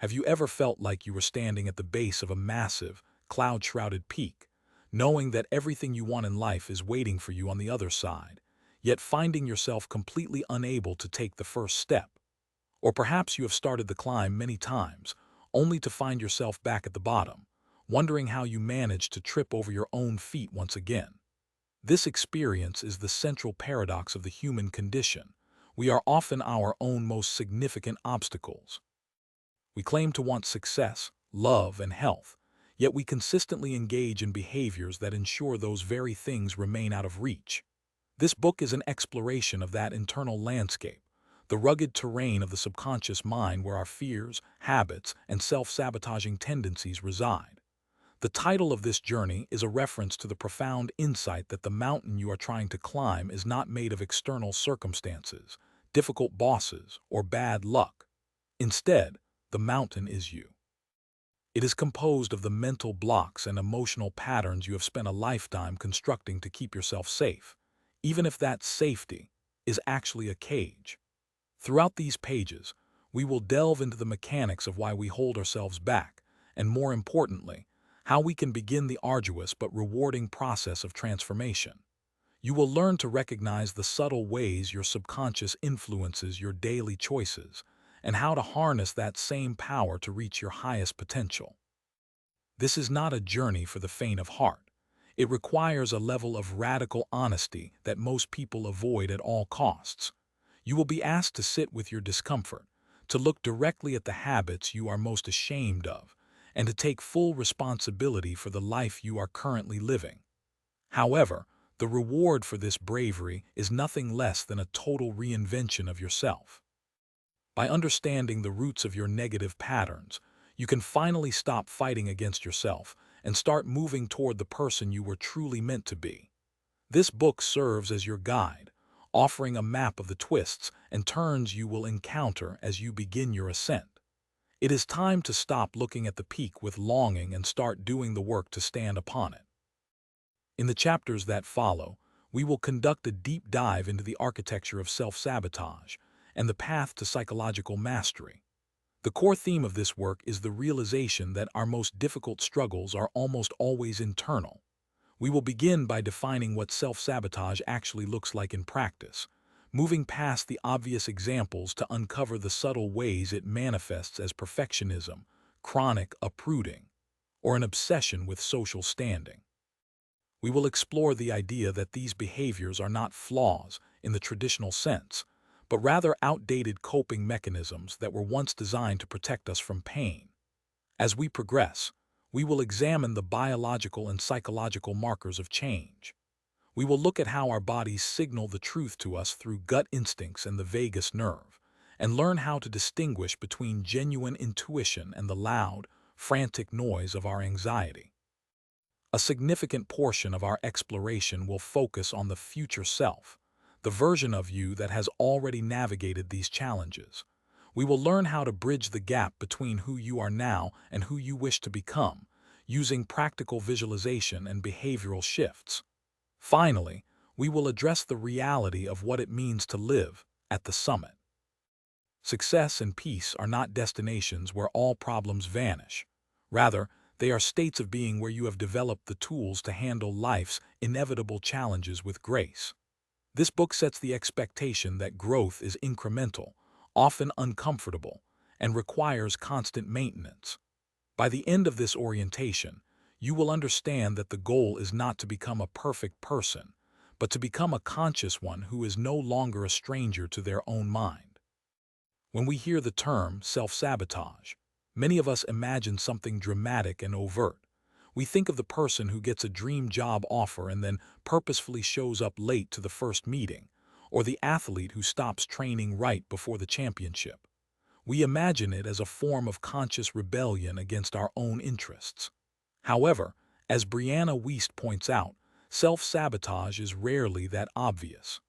Have you ever felt like you were standing at the base of a massive, cloud-shrouded peak, knowing that everything you want in life is waiting for you on the other side, yet finding yourself completely unable to take the first step? Or perhaps you have started the climb many times, only to find yourself back at the bottom, wondering how you managed to trip over your own feet once again. This experience is the central paradox of the human condition. We are often our own most significant obstacles. We claim to want success, love, and health, yet we consistently engage in behaviors that ensure those very things remain out of reach. This book is an exploration of that internal landscape, the rugged terrain of the subconscious mind where our fears, habits, and self-sabotaging tendencies reside. The title of this journey is a reference to the profound insight that the mountain you are trying to climb is not made of external circumstances, difficult bosses, or bad luck. Instead, the mountain is you. It is composed of the mental blocks and emotional patterns you have spent a lifetime constructing to keep yourself safe, even if that safety is actually a cage. Throughout these pages, we will delve into the mechanics of why we hold ourselves back, and more importantly, how we can begin the arduous but rewarding process of transformation. You will learn to recognize the subtle ways your subconscious influences your daily choices, and how to harness that same power to reach your highest potential. This is not a journey for the faint of heart. It requires a level of radical honesty that most people avoid at all costs. You will be asked to sit with your discomfort, to look directly at the habits you are most ashamed of, and to take full responsibility for the life you are currently living. However, the reward for this bravery is nothing less than a total reinvention of yourself. By understanding the roots of your negative patterns, you can finally stop fighting against yourself and start moving toward the person you were truly meant to be. This book serves as your guide, offering a map of the twists and turns you will encounter as you begin your ascent. It is time to stop looking at the peak with longing and start doing the work to stand upon it. In the chapters that follow, we will conduct a deep dive into the architecture of self-sabotage and the path to psychological mastery. The core theme of this work is the realization that our most difficult struggles are almost always internal. We will begin by defining what self-sabotage actually looks like in practice, moving past the obvious examples to uncover the subtle ways it manifests as perfectionism, chronic uprooting, or an obsession with social standing. We will explore the idea that these behaviors are not flaws in the traditional sense, but rather outdated coping mechanisms that were once designed to protect us from pain. As we progress, we will examine the biological and psychological markers of change. We will look at how our bodies signal the truth to us through gut instincts and the vagus nerve, and learn how to distinguish between genuine intuition and the loud, frantic noise of our anxiety. A significant portion of our exploration will focus on the future self, the version of you that has already navigated these challenges. We will learn how to bridge the gap between who you are now and who you wish to become, using practical visualization and behavioral shifts. Finally, we will address the reality of what it means to live at the summit. Success and peace are not destinations where all problems vanish. Rather, they are states of being where you have developed the tools to handle life's inevitable challenges with grace. This book sets the expectation that growth is incremental, often uncomfortable, and requires constant maintenance. By the end of this orientation, you will understand that the goal is not to become a perfect person, but to become a conscious one who is no longer a stranger to their own mind. When we hear the term self-sabotage, many of us imagine something dramatic and overt. We think of the person who gets a dream job offer and then purposefully shows up late to the first meeting, or the athlete who stops training right before the championship. We imagine it as a form of conscious rebellion against our own interests. However, as Brianna Wiest points out, self-sabotage is rarely that obvious.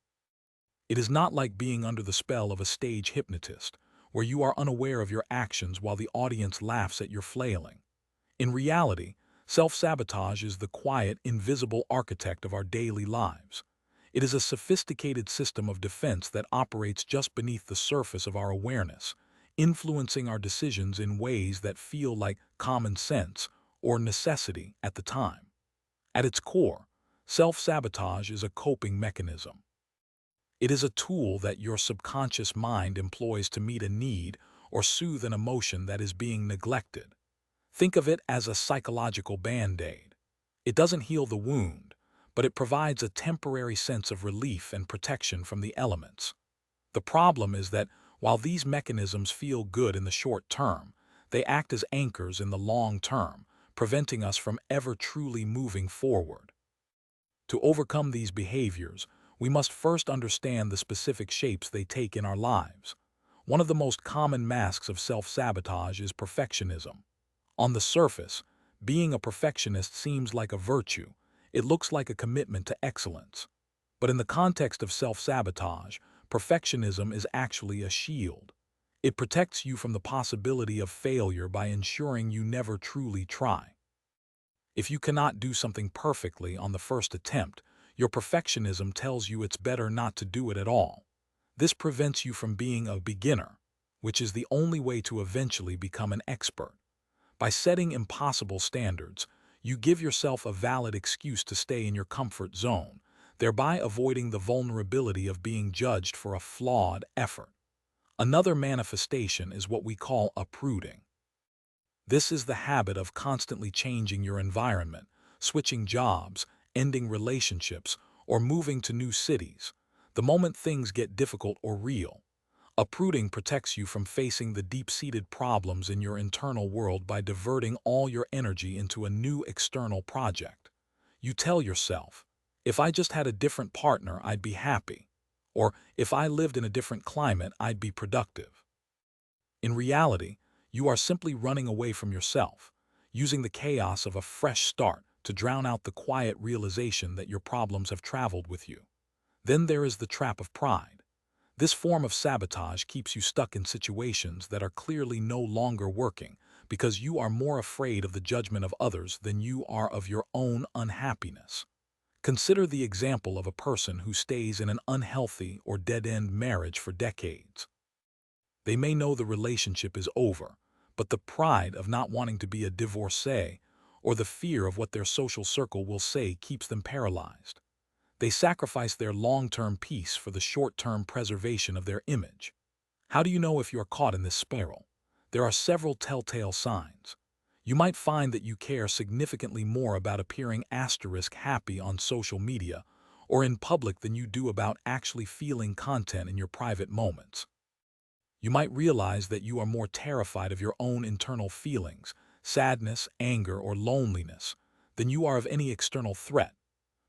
It is not like being under the spell of a stage hypnotist, where you are unaware of your actions while the audience laughs at your flailing. In reality, self-sabotage is the quiet, invisible architect of our daily lives. It is a sophisticated system of defense that operates just beneath the surface of our awareness, influencing our decisions in ways that feel like common sense or necessity at the time. At its core, self-sabotage is a coping mechanism. It is a tool that your subconscious mind employs to meet a need or soothe an emotion that is being neglected. Think of it as a psychological band-aid. It doesn't heal the wound, but it provides a temporary sense of relief and protection from the elements. The problem is that while these mechanisms feel good in the short term, they act as anchors in the long term, preventing us from ever truly moving forward. To overcome these behaviors, we must first understand the specific shapes they take in our lives. One of the most common masks of self-sabotage is perfectionism. On the surface, being a perfectionist seems like a virtue. It looks like a commitment to excellence. But in the context of self-sabotage, perfectionism is actually a shield. It protects you from the possibility of failure by ensuring you never truly try. If you cannot do something perfectly on the first attempt, your perfectionism tells you it's better not to do it at all. This prevents you from being a beginner, which is the only way to eventually become an expert. By setting impossible standards, you give yourself a valid excuse to stay in your comfort zone, thereby avoiding the vulnerability of being judged for a flawed effort. Another manifestation is what we call uprooting. This is the habit of constantly changing your environment, switching jobs, ending relationships, or moving to new cities, the moment things get difficult or real. Uprooting protects you from facing the deep-seated problems in your internal world by diverting all your energy into a new external project. You tell yourself, if I just had a different partner, I'd be happy. Or, if I lived in a different climate, I'd be productive. In reality, you are simply running away from yourself, using the chaos of a fresh start to drown out the quiet realization that your problems have traveled with you. Then there is the trap of pride. This form of sabotage keeps you stuck in situations that are clearly no longer working because you are more afraid of the judgment of others than you are of your own unhappiness. Consider the example of a person who stays in an unhealthy or dead-end marriage for decades. They may know the relationship is over, but the pride of not wanting to be a divorcee or the fear of what their social circle will say keeps them paralyzed. They sacrifice their long-term peace for the short-term preservation of their image. How do you know if you are caught in this spiral? There are several telltale signs. You might find that you care significantly more about appearing *happy on social media or in public than you do about actually feeling content in your private moments. You might realize that you are more terrified of your own internal feelings, sadness, anger, or loneliness, than you are of any external threat.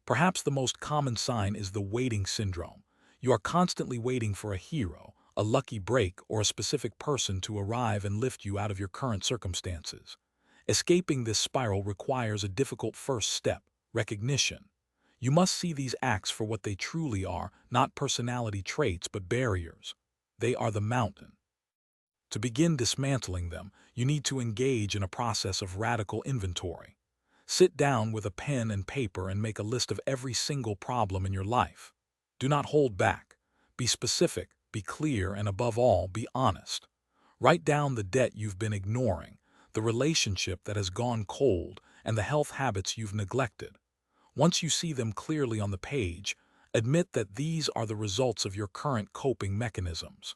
Perhaps the most common sign is the waiting syndrome. You are constantly waiting for a hero, a lucky break, or a specific person to arrive and lift you out of your current circumstances. Escaping this spiral requires a difficult first step: recognition. You must see these acts for what they truly are, not personality traits but barriers. They are the mountain. To begin dismantling them, you need to engage in a process of radical inventory. Sit down with a pen and paper and make a list of every single problem in your life. Do not hold back. Be specific, be clear, and above all, be honest. Write down the debt you've been ignoring, the relationship that has gone cold, and the health habits you've neglected. Once you see them clearly on the page, admit that these are the results of your current coping mechanisms.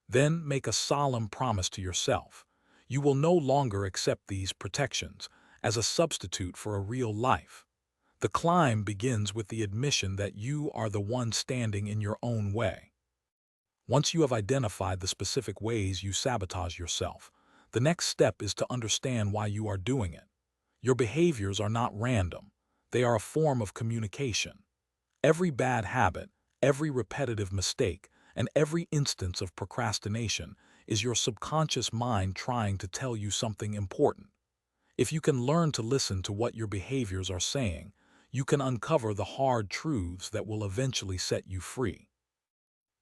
Then make a solemn promise to yourself. You will no longer accept these protections as a substitute for a real life. The climb begins with the admission that you are the one standing in your own way. Once you have identified the specific ways you sabotage yourself, the next step is to understand why you are doing it. Your behaviors are not random. They are a form of communication. Every bad habit, every repetitive mistake, and every instance of procrastination is your subconscious mind trying to tell you something important. If you can learn to listen to what your behaviors are saying, you can uncover the hard truths that will eventually set you free.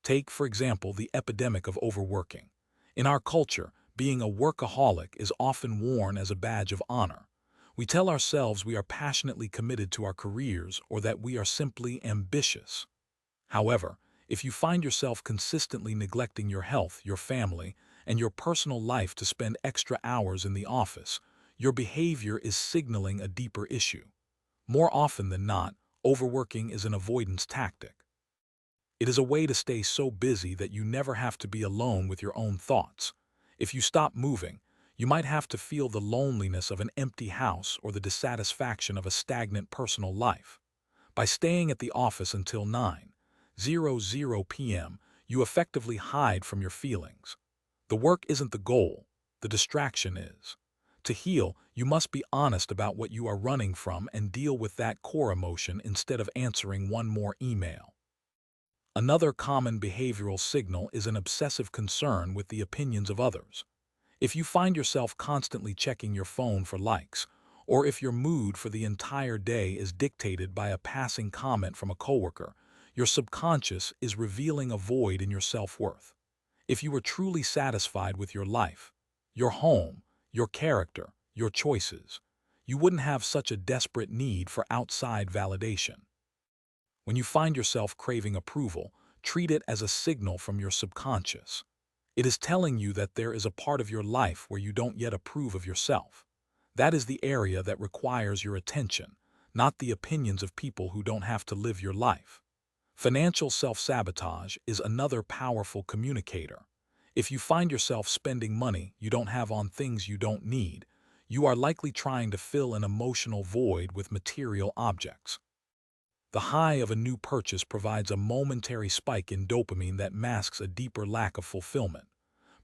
Take, for example, the epidemic of overworking. In our culture, being a workaholic is often worn as a badge of honor. We tell ourselves we are passionately committed to our careers or that we are simply ambitious. However, if you find yourself consistently neglecting your health, your family, and your personal life to spend extra hours in the office, your behavior is signaling a deeper issue. More often than not, overworking is an avoidance tactic. It is a way to stay so busy that you never have to be alone with your own thoughts. If you stop moving, you might have to feel the loneliness of an empty house or the dissatisfaction of a stagnant personal life. By staying at the office until 9:00 p.m., you effectively hide from your feelings. The work isn't the goal, the distraction is. To heal, you must be honest about what you are running from and deal with that core emotion instead of answering one more email. Another common behavioral signal is an obsessive concern with the opinions of others. If you find yourself constantly checking your phone for likes, or if your mood for the entire day is dictated by a passing comment from a coworker, your subconscious is revealing a void in your self-worth. If you were truly satisfied with your life, your home, your character, your choices, you wouldn't have such a desperate need for outside validation. When you find yourself craving approval, treat it as a signal from your subconscious. It is telling you that there is a part of your life where you don't yet approve of yourself. That is the area that requires your attention, not the opinions of people who don't have to live your life. Financial self-sabotage is another powerful communicator. If you find yourself spending money you don't have on things you don't need, you are likely trying to fill an emotional void with material objects. The high of a new purchase provides a momentary spike in dopamine that masks a deeper lack of fulfillment.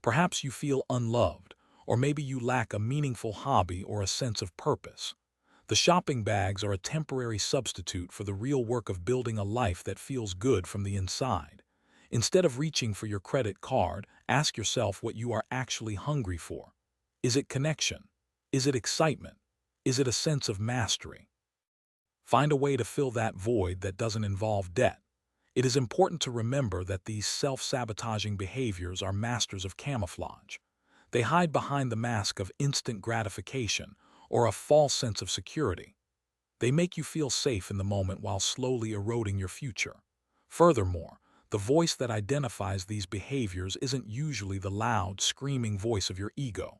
Perhaps you feel unloved, or maybe you lack a meaningful hobby or a sense of purpose. The shopping bags are a temporary substitute for the real work of building a life that feels good from the inside. Instead of reaching for your credit card, ask yourself what you are actually hungry for. Is it connection? Is it excitement? Is it a sense of mastery? Find a way to fill that void that doesn't involve debt. It is important to remember that these self-sabotaging behaviors are masters of camouflage. They hide behind the mask of instant gratification or a false sense of security. They make you feel safe in the moment while slowly eroding your future. Furthermore, the voice that identifies these behaviors isn't usually the loud, screaming voice of your ego.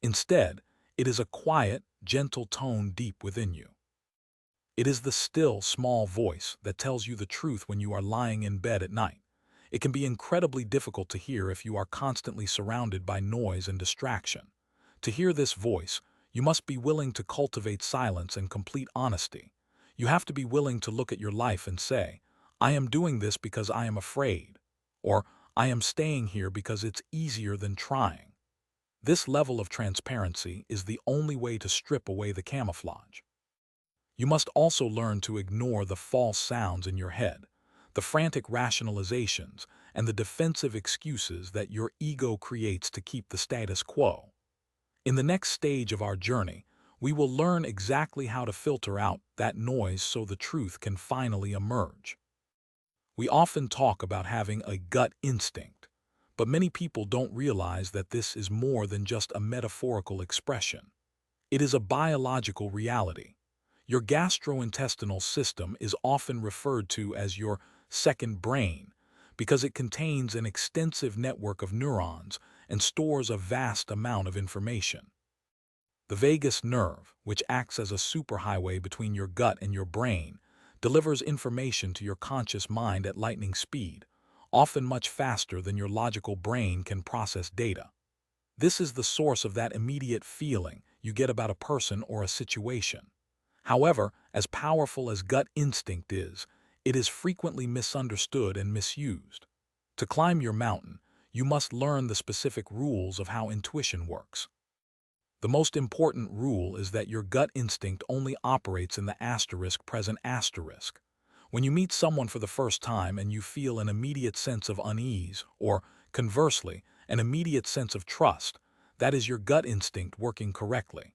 Instead, it is a quiet, gentle tone deep within you. It is the still, small voice that tells you the truth when you are lying in bed at night. It can be incredibly difficult to hear if you are constantly surrounded by noise and distraction. To hear this voice, you must be willing to cultivate silence and complete honesty. You have to be willing to look at your life and say, I am doing this because I am afraid, or I am staying here because it's easier than trying. This level of transparency is the only way to strip away the camouflage. You must also learn to ignore the false sounds in your head, the frantic rationalizations, and the defensive excuses that your ego creates to keep the status quo. In the next stage of our journey, we will learn exactly how to filter out that noise so the truth can finally emerge. We often talk about having a gut instinct, but many people don't realize that this is more than just a metaphorical expression. It is a biological reality. Your gastrointestinal system is often referred to as your second brain because it contains an extensive network of neurons and stores a vast amount of information. The vagus nerve, which acts as a superhighway between your gut and your brain, delivers information to your conscious mind at lightning speed, often much faster than your logical brain can process data. This is the source of that immediate feeling you get about a person or a situation. However, as powerful as gut instinct is, it is frequently misunderstood and misused. To climb your mountain, you must learn the specific rules of how intuition works. The most important rule is that your gut instinct only operates in the asterisk present asterisk. When you meet someone for the first time and you feel an immediate sense of unease, or, conversely, an immediate sense of trust, that is your gut instinct working correctly.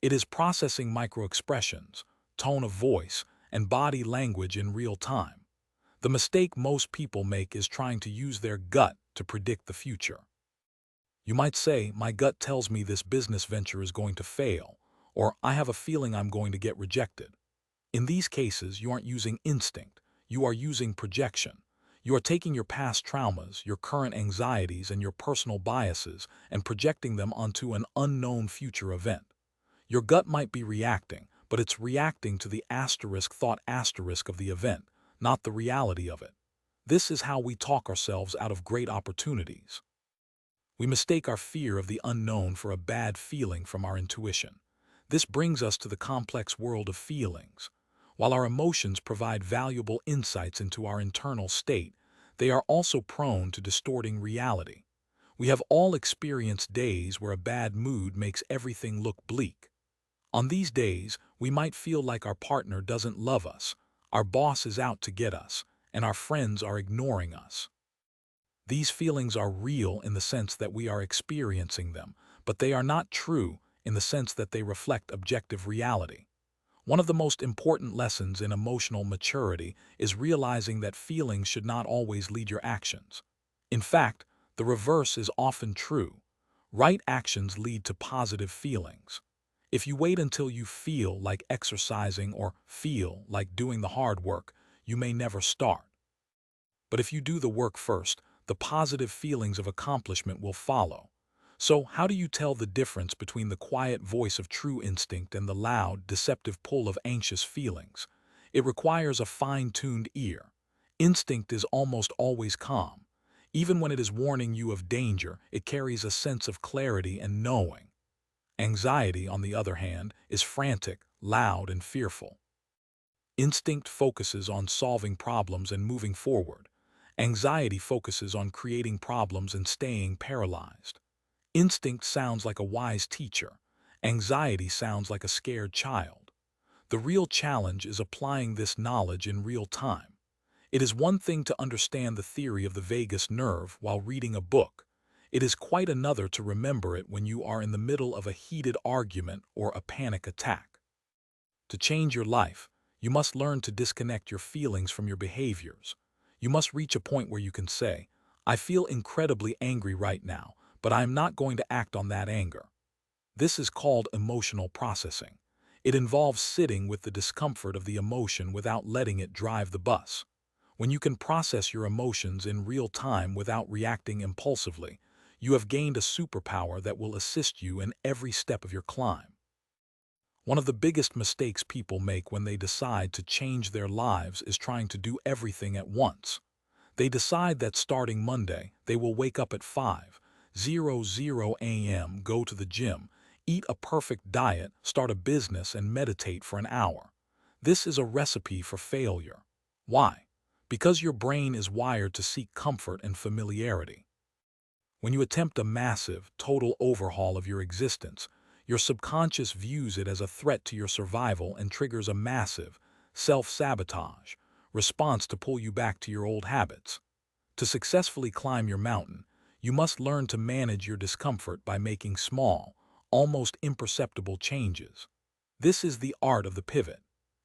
It is processing microexpressions, tone of voice, and body language in real time. The mistake most people make is trying to use their gut to predict the future. You might say, my gut tells me this business venture is going to fail, or I have a feeling I'm going to get rejected. In these cases, you aren't using instinct, you are using projection. You are taking your past traumas, your current anxieties, and your personal biases and projecting them onto an unknown future event. Your gut might be reacting, but it's reacting to the asterisk thought asterisk of the event, not the reality of it. This is how we talk ourselves out of great opportunities. We mistake our fear of the unknown for a bad feeling from our intuition. This brings us to the complex world of feelings. While our emotions provide valuable insights into our internal state, they are also prone to distorting reality. We have all experienced days where a bad mood makes everything look bleak. On these days, we might feel like our partner doesn't love us, our boss is out to get us, and our friends are ignoring us. These feelings are real in the sense that we are experiencing them, but they are not true in the sense that they reflect objective reality. One of the most important lessons in emotional maturity is realizing that feelings should not always lead your actions. In fact, the reverse is often true. Right actions lead to positive feelings. If you wait until you feel like exercising or feel like doing the hard work, you may never start. But if you do the work first, the positive feelings of accomplishment will follow. So, how do you tell the difference between the quiet voice of true instinct and the loud, deceptive pull of anxious feelings? It requires a fine-tuned ear. Instinct is almost always calm. Even when it is warning you of danger, it carries a sense of clarity and knowing. Anxiety, on the other hand, is frantic, loud, and fearful. Instinct focuses on solving problems and moving forward. Anxiety focuses on creating problems and staying paralyzed. Instinct sounds like a wise teacher. Anxiety sounds like a scared child. The real challenge is applying this knowledge in real time. It is one thing to understand the theory of the vagus nerve while reading a book. It is quite another to remember it when you are in the middle of a heated argument or a panic attack. To change your life, you must learn to disconnect your feelings from your behaviors. You must reach a point where you can say, I feel incredibly angry right now, but I am not going to act on that anger. This is called emotional processing. It involves sitting with the discomfort of the emotion without letting it drive the bus. When you can process your emotions in real time without reacting impulsively, you have gained a superpower that will assist you in every step of your climb. One of the biggest mistakes people make when they decide to change their lives is trying to do everything at once. They decide that starting Monday, they will wake up at 5:00 a.m., go to the gym, eat a perfect diet, start a business, and meditate for an hour. This is a recipe for failure. Why? Because your brain is wired to seek comfort and familiarity. When you attempt a massive, total overhaul of your existence, your subconscious views it as a threat to your survival and triggers a massive, self-sabotage response to pull you back to your old habits. To successfully climb your mountain, you must learn to manage your discomfort by making small, almost imperceptible changes. This is the art of the pivot.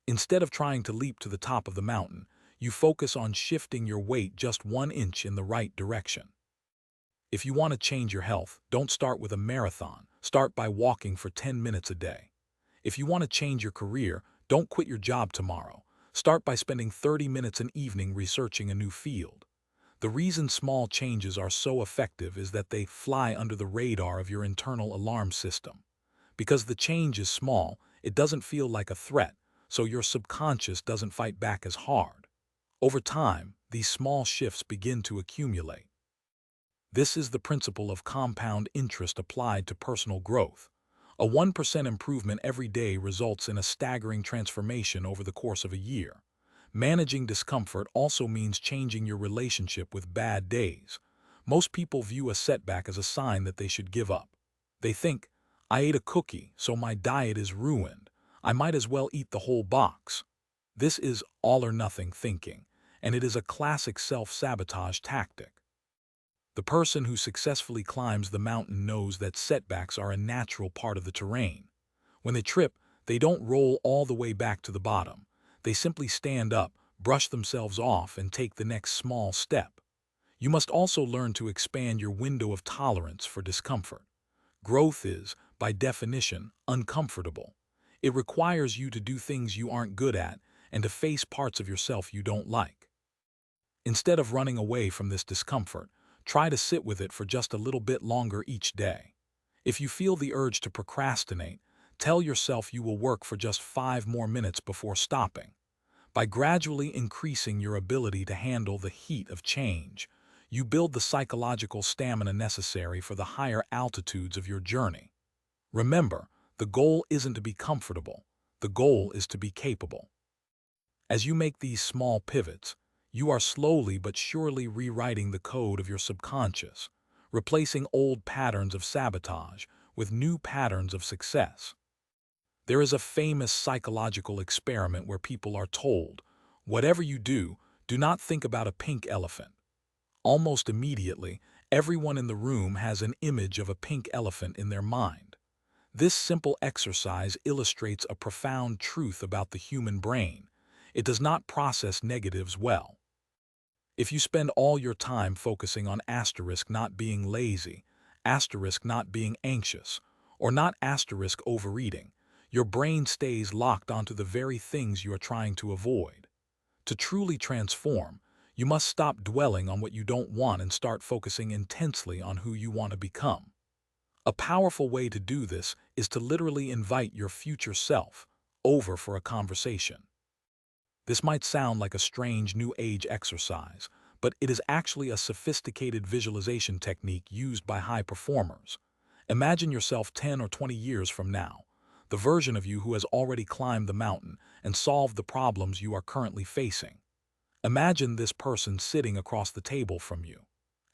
Instead of trying to leap to the top of the mountain, you focus on shifting your weight just 1 inch in the right direction. If you want to change your health, don't start with a marathon. Start by walking for 10 minutes a day. If you want to change your career, don't quit your job tomorrow. Start by spending 30 minutes an evening researching a new field. The reason small changes are so effective is that they fly under the radar of your internal alarm system. Because the change is small, it doesn't feel like a threat, so your subconscious doesn't fight back as hard. Over time, these small shifts begin to accumulate. This is the principle of compound interest applied to personal growth. A 1% improvement every day results in a staggering transformation over the course of a year. Managing discomfort also means changing your relationship with bad days. Most people view a setback as a sign that they should give up. They think, I ate a cookie, so my diet is ruined. I might as well eat the whole box. This is all-or-nothing thinking, and it is a classic self-sabotage tactic. The person who successfully climbs the mountain knows that setbacks are a natural part of the terrain. When they trip, they don't roll all the way back to the bottom. They simply stand up, brush themselves off, and take the next small step. You must also learn to expand your window of tolerance for discomfort. Growth is, by definition, uncomfortable. It requires you to do things you aren't good at and to face parts of yourself you don't like. Instead of running away from this discomfort, try to sit with it for just a little bit longer each day. If you feel the urge to procrastinate, tell yourself you will work for just 5 more minutes before stopping. By gradually increasing your ability to handle the heat of change, you build the psychological stamina necessary for the higher altitudes of your journey. Remember, the goal isn't to be comfortable. The goal is to be capable. As you make these small pivots, you are slowly but surely rewriting the code of your subconscious, replacing old patterns of sabotage with new patterns of success. There is a famous psychological experiment where people are told, whatever you do not think about a pink elephant. Almost immediately, everyone in the room has an image of a pink elephant in their mind. This simple exercise illustrates a profound truth about the human brain. It does not process negatives well. If you spend all your time focusing on asterisk not being lazy, asterisk not being anxious, or not asterisk overeating, your brain stays locked onto the very things you are trying to avoid. To truly transform, you must stop dwelling on what you don't want and start focusing intensely on who you want to become. A powerful way to do this is to literally invite your future self over for a conversation. This might sound like a strange New Age exercise, but it is actually a sophisticated visualization technique used by high performers. Imagine yourself 10 or 20 years from now, the version of you who has already climbed the mountain and solved the problems you are currently facing. Imagine this person sitting across the table from you.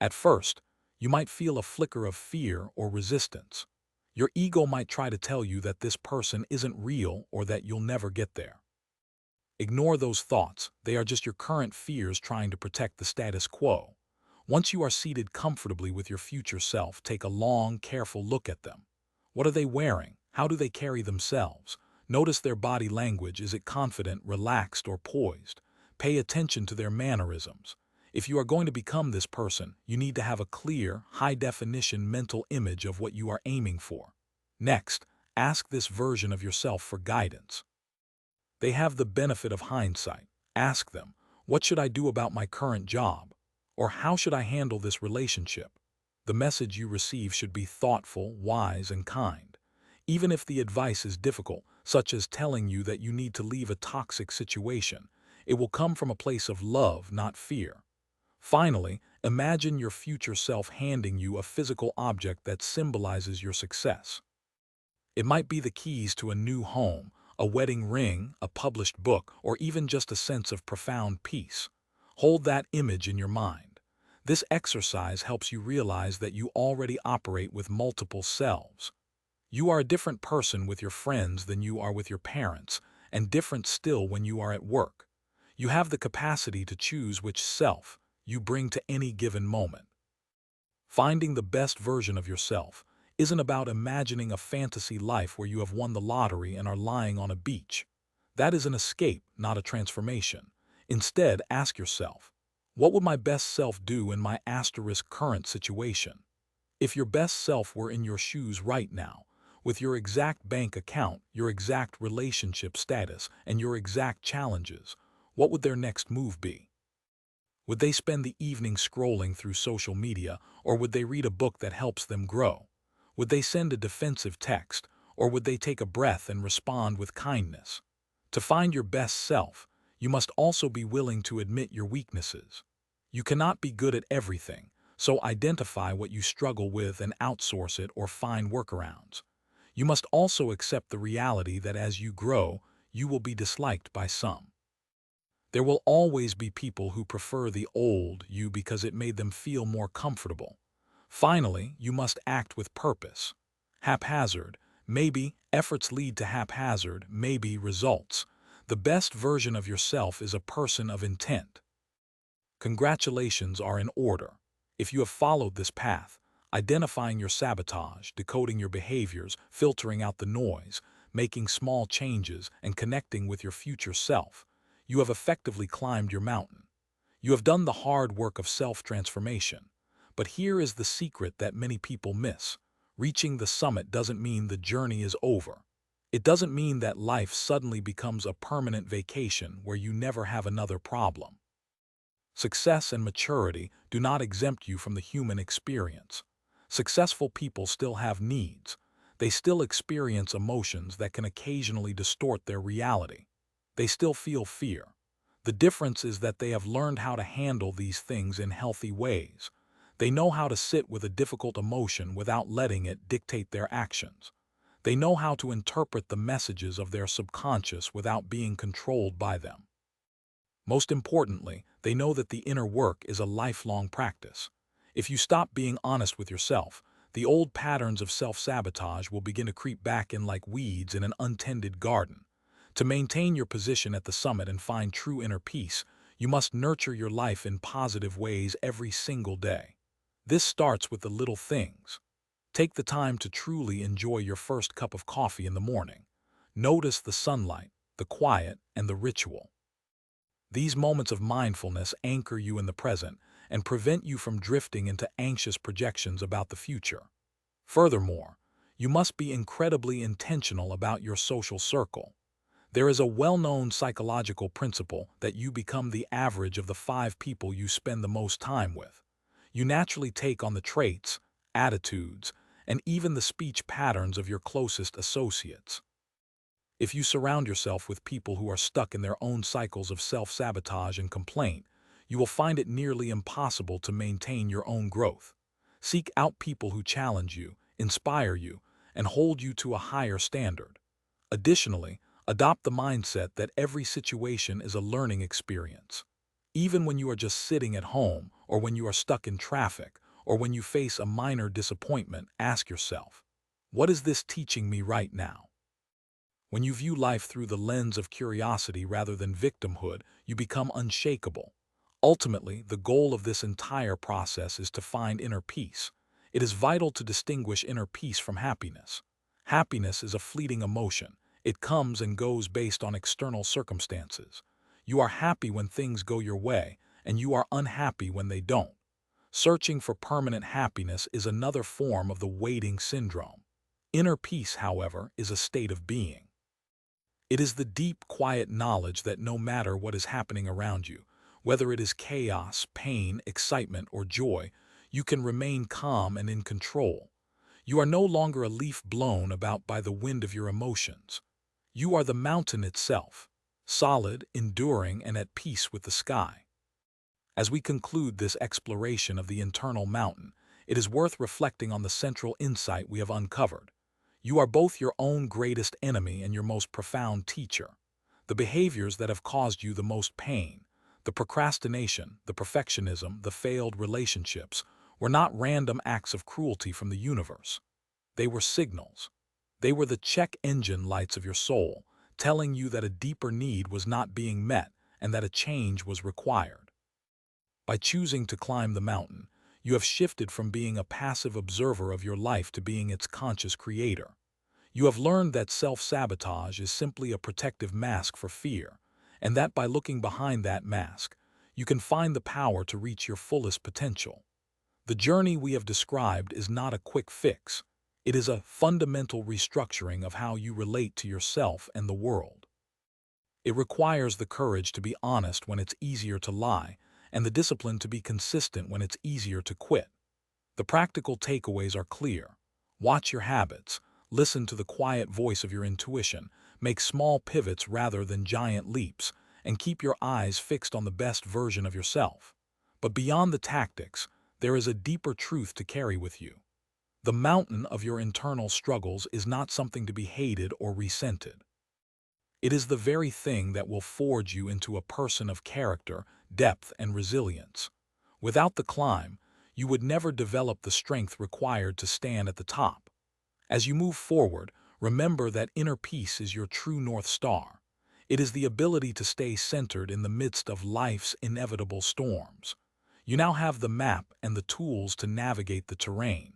At first, you might feel a flicker of fear or resistance. Your ego might try to tell you that this person isn't real or that you'll never get there. Ignore those thoughts. They are just your current fears trying to protect the status quo. Once you are seated comfortably with your future self, take a long, careful look at them. What are they wearing? How do they carry themselves? Notice their body language. Is it confident, relaxed, or poised? Pay attention to their mannerisms. If you are going to become this person, you need to have a clear, high-definition mental image of what you are aiming for. Next, ask this version of yourself for guidance. They have the benefit of hindsight. Ask them, what should I do about my current job? Or how should I handle this relationship? The message you receive should be thoughtful, wise, and kind. Even if the advice is difficult, such as telling you that you need to leave a toxic situation, it will come from a place of love, not fear. Finally, imagine your future self handing you a physical object that symbolizes your success. It might be the keys to a new home, a wedding ring, a published book, or even just a sense of profound peace. Hold that image in your mind. This exercise helps you realize that you already operate with multiple selves. You are a different person with your friends than you are with your parents, and different still when you are at work. You have the capacity to choose which self you bring to any given moment. Finding the best version of yourself isn't about imagining a fantasy life where you have won the lottery and are lying on a beach. That is an escape, not a transformation. Instead, ask yourself, what would my best self do in my asterisk current situation? If your best self were in your shoes right now, with your exact bank account, your exact relationship status, and your exact challenges, what would their next move be? Would they spend the evening scrolling through social media, or would they read a book that helps them grow? Would they send a defensive text, or would they take a breath and respond with kindness? To find your best self, you must also be willing to admit your weaknesses. You cannot be good at everything, so identify what you struggle with and outsource it or find workarounds. You must also accept the reality that as you grow, you will be disliked by some. There will always be people who prefer the old you because it made them feel more comfortable. Finally, you must act with purpose. Haphazard, maybe, efforts lead to haphazard, maybe, results. The best version of yourself is a person of intent. Congratulations are in order. If you have followed this path, identifying your sabotage, decoding your behaviors, filtering out the noise, making small changes, and connecting with your future self, you have effectively climbed your mountain. You have done the hard work of self-transformation. But here is the secret that many people miss. Reaching the summit doesn't mean the journey is over. It doesn't mean that life suddenly becomes a permanent vacation where you never have another problem. Success and maturity do not exempt you from the human experience. Successful people still have needs. They still experience emotions that can occasionally distort their reality. They still feel fear. The difference is that they have learned how to handle these things in healthy ways. They know how to sit with a difficult emotion without letting it dictate their actions. They know how to interpret the messages of their subconscious without being controlled by them. Most importantly, they know that the inner work is a lifelong practice. If you stop being honest with yourself, the old patterns of self-sabotage will begin to creep back in like weeds in an untended garden. To maintain your position at the summit and find true inner peace, you must nurture your life in positive ways every single day. This starts with the little things. Take the time to truly enjoy your first cup of coffee in the morning. Notice the sunlight, the quiet, and the ritual. These moments of mindfulness anchor you in the present and prevent you from drifting into anxious projections about the future. Furthermore, you must be incredibly intentional about your social circle. There is a well-known psychological principle that you become the average of the 5 people you spend the most time with. You naturally take on the traits, attitudes, and even the speech patterns of your closest associates. If you surround yourself with people who are stuck in their own cycles of self-sabotage and complaint, you will find it nearly impossible to maintain your own growth. Seek out people who challenge you, inspire you, and hold you to a higher standard. Additionally, adopt the mindset that every situation is a learning experience. Even when you are just sitting at home, or when you are stuck in traffic, or when you face a minor disappointment, ask yourself, what is this teaching me right now? When you view life through the lens of curiosity rather than victimhood, you become unshakable. Ultimately, the goal of this entire process is to find inner peace. It is vital to distinguish inner peace from happiness. Happiness is a fleeting emotion. It comes and goes based on external circumstances. You are happy when things go your way, and you are unhappy when they don't. Searching for permanent happiness is another form of the waiting syndrome. Inner peace, however, is a state of being. It is the deep, quiet knowledge that no matter what is happening around you, whether it is chaos, pain, excitement, or joy, you can remain calm and in control. You are no longer a leaf blown about by the wind of your emotions. You are the mountain itself, solid, enduring, and at peace with the sky. As we conclude this exploration of the internal mountain, it is worth reflecting on the central insight we have uncovered. You are both your own greatest enemy and your most profound teacher. The behaviors that have caused you the most pain, the procrastination, the perfectionism, the failed relationships, were not random acts of cruelty from the universe. They were signals. They were the check engine lights of your soul, telling you that a deeper need was not being met and that a change was required. By choosing to climb the mountain, you have shifted from being a passive observer of your life to being its conscious creator. You have learned that self-sabotage is simply a protective mask for fear, and that by looking behind that mask, you can find the power to reach your fullest potential. The journey we have described is not a quick fix. It is a fundamental restructuring of how you relate to yourself and the world. It requires the courage to be honest when it's easier to lie, and the discipline to be consistent when it's easier to quit. The practical takeaways are clear. Watch your habits, listen to the quiet voice of your intuition, make small pivots rather than giant leaps, and keep your eyes fixed on the best version of yourself. But beyond the tactics, there is a deeper truth to carry with you. The mountain of your internal struggles is not something to be hated or resented. It is the very thing that will forge you into a person of character, depth, and resilience. Without the climb, you would never develop the strength required to stand at the top. As you move forward, remember that inner peace is your true North Star. It is the ability to stay centered in the midst of life's inevitable storms. You now have the map and the tools to navigate the terrain.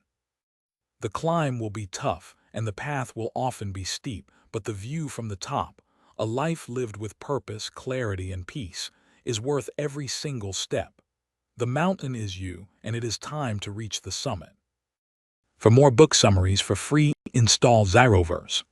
The climb will be tough, and the path will often be steep, but the view from the top, a life lived with purpose, clarity, and peace, is worth every single step. The mountain is you, and it is time to reach the summit. For more book summaries for free, install Zyroverse.